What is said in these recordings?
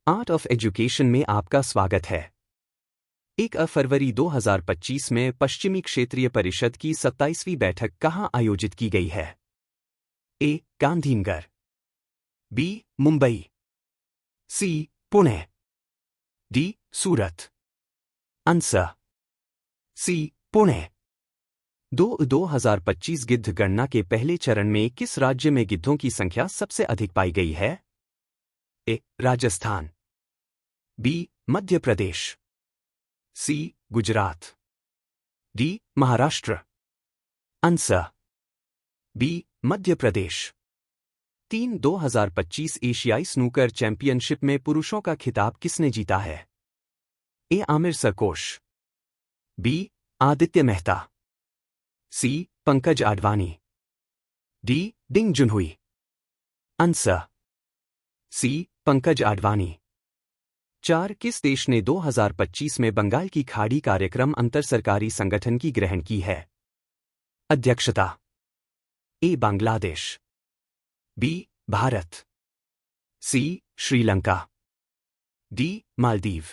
Art of education में आपका स्वागत है। 1 फरवरी 2025 में पश्चिमी क्षेत्रीय परिषद की 27वीं बैठक कहाँ आयोजित की गई है? A. Gandhinagar, B. Mumbai, C. Pune, D. Surat. Answer C. Pune. 2025 गिद्ध गणना के पहले चरण में किस राज्य में गिद्धों की संख्या सबसे अधिक पाई गई है? A. Rajasthan, B. Madhya Pradesh, C. Gujarat, D. Maharashtra. Answer B. Madhya Pradesh. 2025 एशियाई स्नूकर चैंपियनशिप में पुरुषों का खिताब किसने जीता है? A. Amir Sarkhosh, B. Aditya Mehta, C. Pankaj Advani, D. Ding Junhui. Answer C. Pankaj Advani. 4 किस देश ने 2025 में बंगाल की खाड़ी कार्यक्रम अंतर सरकारी संगठन की ग्रहण की है? अध्यक्षता। A. Bangladesh, B. Bharat, C. Sri Lanka, D. Maldives.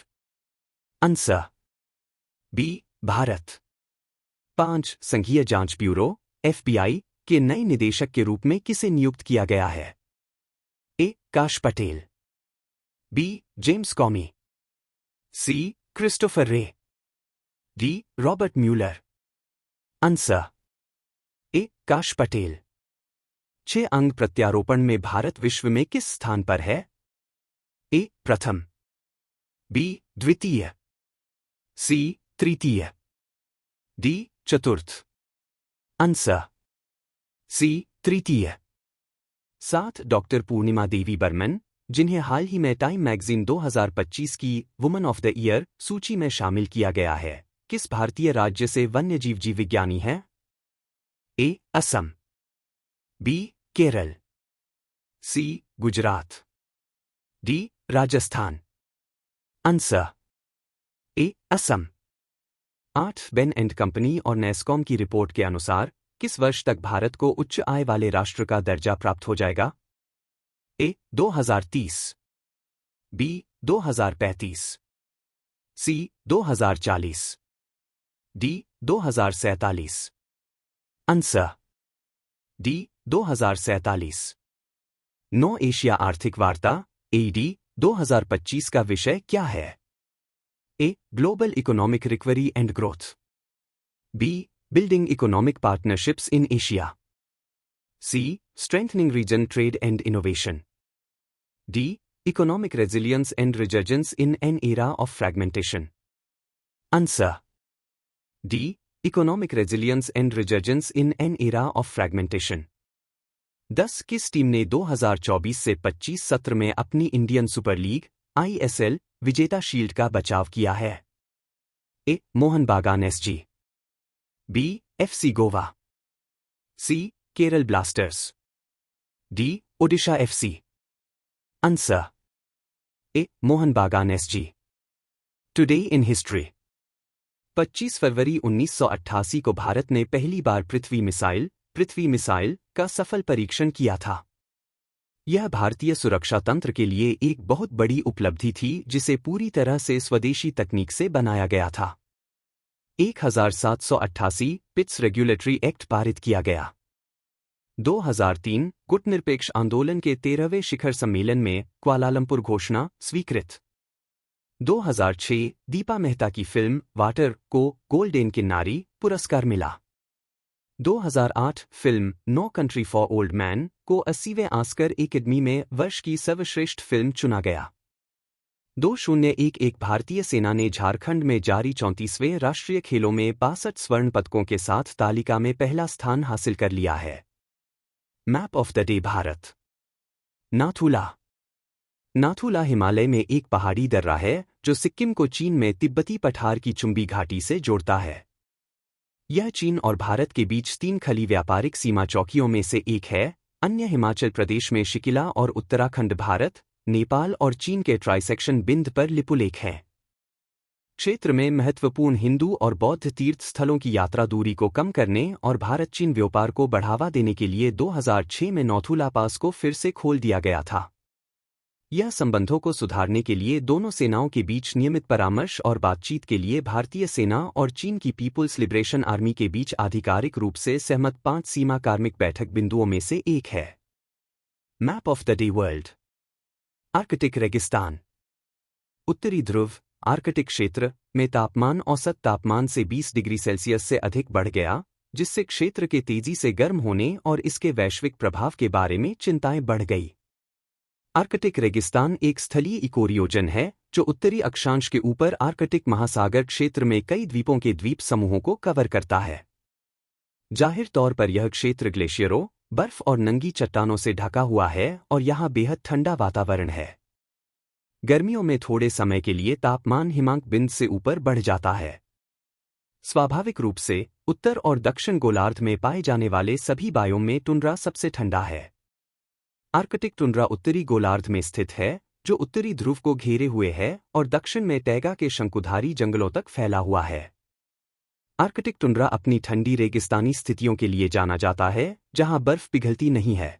Answer B. Bharat. 5 संघीय जांच ब्यूरो FBI के नए निदेशक के रूप में किसे नियुक्त किया गया है? A. Kash Patel, B. James Comey, C. Christopher Wray, D. Robert Mueller. Answer A. Kash Patel. 6 अंग प्रत्यारोपण में भारत विश्व में किस स्थान पर है? ए. प्रथम, बी. द्वितीय, सी. तृतीय, डी. चतुर्थ। Answer C. तृतीय। 7 डॉक्टर पूर्णिमा देवी बर्मन, जिन्हें हाल ही में टाइम मैगजीन 2025 की वुमन ऑफ द ईयर सूची में शामिल किया गया है, किस भारतीय राज्य से वन्यजीव जीव विज्ञानी हैं? A. Assam, B. Kerala, C. Gujarat, D. Rajasthan. Answer A. Assam. 8 Bain and company और नेस्कॉम की रिपोर्ट के अनुसार किस वर्ष तक भारत को उच्च आय वाले राष्ट्र का दर्जा प्राप्त हो जाएगा? A. 2030, B. 2035, C. 2040, D. 2047। Answer D. 2047। 9 Asia आर्थिक वार्ता AED 2025 का विषय क्या है? A. Global economic recovery and growth, B. Building economic partnerships in Asia, C. Strengthening region trade and innovation, D. Economic resilience and resurgence in an era of fragmentation. Answer D. Economic resilience and resurgence in an era of fragmentation. 10 किस team ने 2024 से 25 सत्र में अपनी Indian Super League ISL विजेता shield का बचाव किया है? A. Mohan Bagan SG, B. FC Goa, C. Kerala Blasters, D. Odisha FC। Answer A. Mohan Bagan SG। Today in history. 25 फरवरी 1988 को भारत ने पहली बार पृथ्वी मिसाइल का सफल परीक्षण किया था। यह भारतीय सुरक्षा तंत्र के लिए एक बहुत बड़ी उपलब्धि थी, जिसे पूरी तरह से स्वदेशी तकनीक से बनाया गया था। 1788 पिट्स रेगुलेटरी एक्ट पारित किया गया। 2003 गुटनिरपेक्ष आंदोलन के 13वें शिखर सम्मेलन में क्वालालंपुर घोषणा स्वीकृत। 2006 दीपा मेहता की फिल्म वाटर को गोल्डन किन्नारी पुरस्कार मिला। 2008 film No Country for Old Man को 80वें ऑस्कर एकेडमी में वर्ष की सर्वश्रेष्ठ फिल्म चुना गया। 2011 भारतीय सेना ने झारखंड में जारी 34वें राष्ट्रीय खेलों में 62 स्वर्ण पदकों के साथ तालिका में पहला स्थान हासिल कर लिया है। Map of the day Bharat. Nathula Himalaya में एक पहाड़ी दर्रा है जो सिक्किम को चीन में तिब्बती पठार की चुंबी घाटी से जोड़ता है। यह चीन और भारत के बीच 3 खली व्यापारिक सीमा चौकियों में से एक है। अन्य हिमाचल प्रदेश में शिकिला और उत्तराखंड भारत, नेपाल और चीन के ट्राइसेक्शन बिंदु पर लिपुलेख हैं। क्षेत्र में महत्वपूर्ण हिंदू और बौद्ध तीर्थ स्थलों की यात्रा दूरी को कम करने और भारत चीन व्यापार को बढ़ावा देने के लिए 2006 में नौथुला पास को फिर से खोल दिया गया था। यह संबंधों को सुधारने के लिए दोनों सेनाओं के बीच नियमित परामर्श और बातचीत के लिए भारतीय सेना और चीन की पीपुल्स लिबरेशन आर्मी के बीच आधिकारिक रूप से सहमत 5 सीमा कार्मिक बैठक बिंदुओं में से एक है। Map of the day world. Arctic रेगिस्तान। उत्तरी ध्रुव आर्कटिक क्षेत्र में तापमान औसत तापमान से 20 डिग्री सेल्सियस से अधिक बढ़ गया, जिससे क्षेत्र के तेजी से गर्म होने और इसके वैश्विक प्रभाव के बारे में चिंताएं बढ़ गई। आर्कटिक रेगिस्तान एक स्थलीय इकोरियोजन है जो उत्तरी अक्षांश के ऊपर आर्कटिक महासागर क्षेत्र में कई द्वीपों के द्वीप समूहों को कवर करता है। जाहिर तौर पर यह क्षेत्र ग्लेशियरों, बर्फ और नंगी चट्टानों से ढका हुआ है और यहाँ बेहद ठंडा वातावरण है। गर्मियों में थोड़े समय के लिए तापमान हिमांक बिंदु से ऊपर बढ़ जाता है। स्वाभाविक रूप से उत्तर और दक्षिण गोलार्ध में पाए जाने वाले सभी बायोम में टुंड्रा सबसे ठंडा है। आर्कटिक टुंड्रा उत्तरी गोलार्ध में स्थित है, जो उत्तरी ध्रुव को घेरे हुए है और दक्षिण में टैगा के शंकुधारी जंगलों तक फैला हुआ है। आर्कटिक टुंड्रा अपनी ठंडी रेगिस्तानी स्थितियों के लिए जाना जाता है, जहां बर्फ पिघलती नहीं है।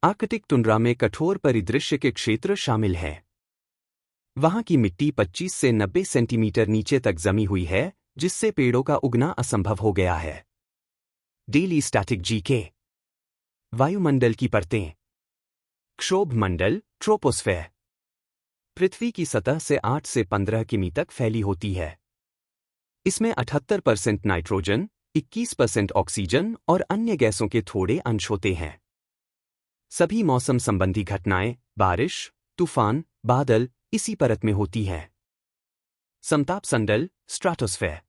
आर्कटिक टुंड्रा में कठोर परिदृश्य के क्षेत्र शामिल हैं। वहां की मिट्टी 25 से 90 सेंटीमीटर नीचे तक जमी हुई है, जिससे पेड़ों का उगना असंभव हो गया है। Daily static GK. वायुमंडल की परतें। क्षोभ मंडल, ट्रोपोस्फेयर, पृथ्वी की सतह से 8 से 15 किमी तक फैली होती है। इसमें 78% नाइट्रोजन, 21% ऑक्सीजन और अन्य गैसों के थोड़े अंश होते हैं। सभी मौसम संबंधी घटनाएं, बारिश, तूफान, बादल इसी परत में होती हैं। समताप संडल, स्ट्राटोस्फेयर,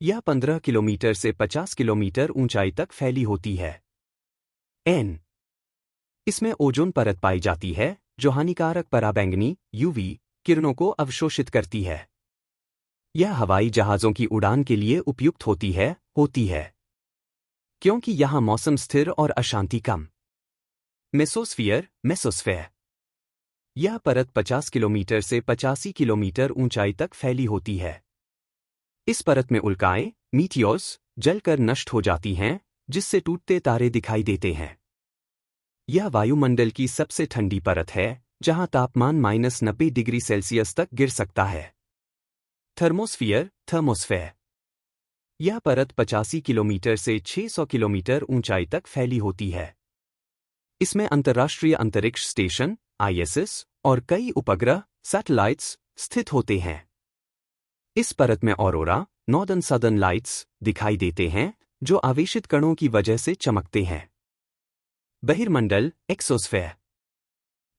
यह 15 किलोमीटर से 50 किलोमीटर ऊंचाई तक फैली होती है। एन, इसमें ओजोन परत पाई जाती है, जो हानिकारक पराबैंगनी यूवी किरणों को अवशोषित करती है। यह हवाई जहाज़ों की उड़ान के लिए उपयुक्त होती है, क्योंकि यहाँ मौसम स्थिर और अशांति कम। मेसोस्फेयर, यह परत 50 किलोमीटर से 85 किलोमीटर ऊंचाई तक फैली होती है। इस परत में उल्काएं, मीटियोर्स, जलकर नष्ट हो जाती हैं, जिससे टूटते तारे दिखाई देते हैं। यह वायुमंडल की सबसे ठंडी परत है, जहां तापमान -90 डिग्री सेल्सियस तक गिर सकता है। थर्मोस्फेयर, यह परत 85 किलोमीटर से 600 किलोमीटर ऊंचाई तक फैली होती है। इसमें अंतर्राष्ट्रीय अंतरिक्ष स्टेशन ISS और कई उपग्रह सैटेलाइट्स स्थित होते हैं। इस परत में ऑरोरा, नॉर्दर्न सदर्न लाइट्स दिखाई देते हैं, जो आवेशित कणों की वजह से चमकते हैं। बहिर्मंडल, एक्सोस्फेयर,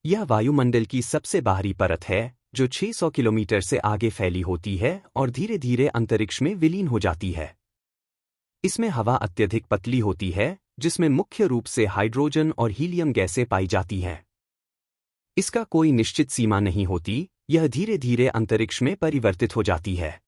यह वायुमंडल की सबसे बाहरी परत है, जो 600 किलोमीटर से आगे फैली होती है और धीरे धीरे अंतरिक्ष में विलीन हो जाती है। इसमें हवा अत्यधिक पतली होती है, जिसमें मुख्य रूप से हाइड्रोजन और हीलियम गैसें पाई जाती हैं। इसका कोई निश्चित सीमा नहीं होती, यह धीरे धीरे अंतरिक्ष में परिवर्तित हो जाती है।